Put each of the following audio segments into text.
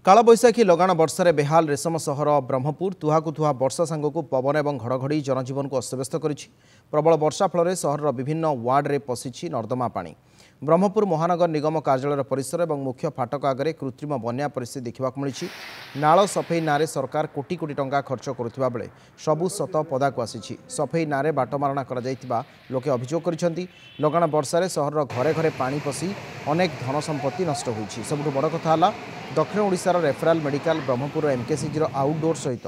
कालबैशाखी लगाण वर्षा बेहाल रेशम सहर ब्रह्मपुर तुहाकुतुहा वर्षा सांगक पवन और घड़घड़ी जनजीवन को अस्तव्यस्त करिछि। प्रबल वर्षा फल सहर विभिन्न वार्ड पशिछि नर्दमा पानी। ब्रह्मपुर महानगर निगम कार्यालय परिसर और मुख्य फाटक आगे कृत्रिम बन्या परिस्थिति देखा मिली। नाल सफेई ना सरकार कोटी कोटी टंका खर्च करुवा बेले सबु सत पदाक आसी। सफेई ना बाटमारणा लोके अभियोग कर लगाण वर्षा सहर घरे घरे पानी पशि अनेक धन संपत्ति नष्ट होइछि। सबुठु बड़ कथा दक्षिण ओडिशार रेफराल मेडिकल ब्रह्मपुर एमकेसीजी आउटडोर सहित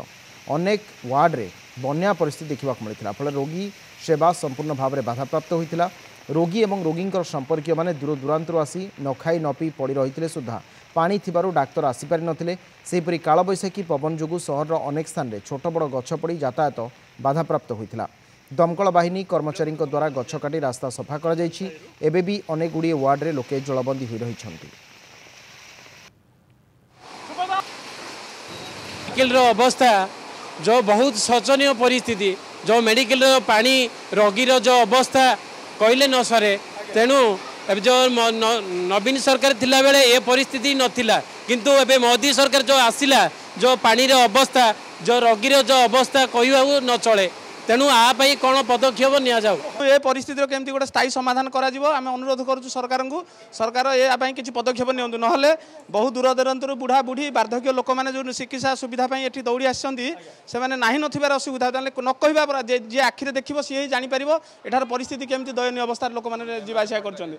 अनेक वार्ड रे बन्या परिस्थिति देखा मिलता फल रोगी सेवा संपूर्ण भाव में बाधाप्राप्त होता। रोगी और रोगी संपर्क मैंने दूर दूरांतर आसी न खाई न पी पड़ रही सुधा पानी थिबारु डाक्तर आसीपारि नथिले। सेहिपरि कालबैशाखी पवन जोगु सहर अनेक स्थान रे छोट बड़ गछ पड़ी यातायात बाधाप्राप्त होता। दमकल बाहिनी कर्मचारी द्वारा गछ काटी रास्ता सफा कर एबे भी अनेक गुड़िए वार्ड रे लोके जलबंदी हो रही। मेडिकल अवस्था जो बहुत शोचनीय परिस्थिति जो मेडिकल पानी रोगीर जो अवस्था कहले न सरे। तेणु जो नवीन सरकार थिला बेले ये परिस्थिति नथिला किंतु एबे मोदी सरकार जो आसिला जो पानी रे अवस्था जो रोगीर जो अवस्था कहू न चले। तेणु आपाई कौन पदक्षेप निया जाऊ ये परिस्थिति केमती गोटे स्थायी समाधान करा जिवो आमे अनुरोध करूँ सरकार को। सरकार ये किसी पदक्षेप नियंतु नहले बहु दूर दूरांतर बुढ़ा बुढ़ी वार्धक्य लोक मैंने जो चिकित्सा सुविधा ये दौड़ी आसछन्ती से माने नाही नथिबार असुविधा न कहवा जी आखिरे देखिबो सी जानि परिबो एठार परिस्थिति केमती दयनीय अवस्था लोक मैंने जीवा आसिया करछन्ती।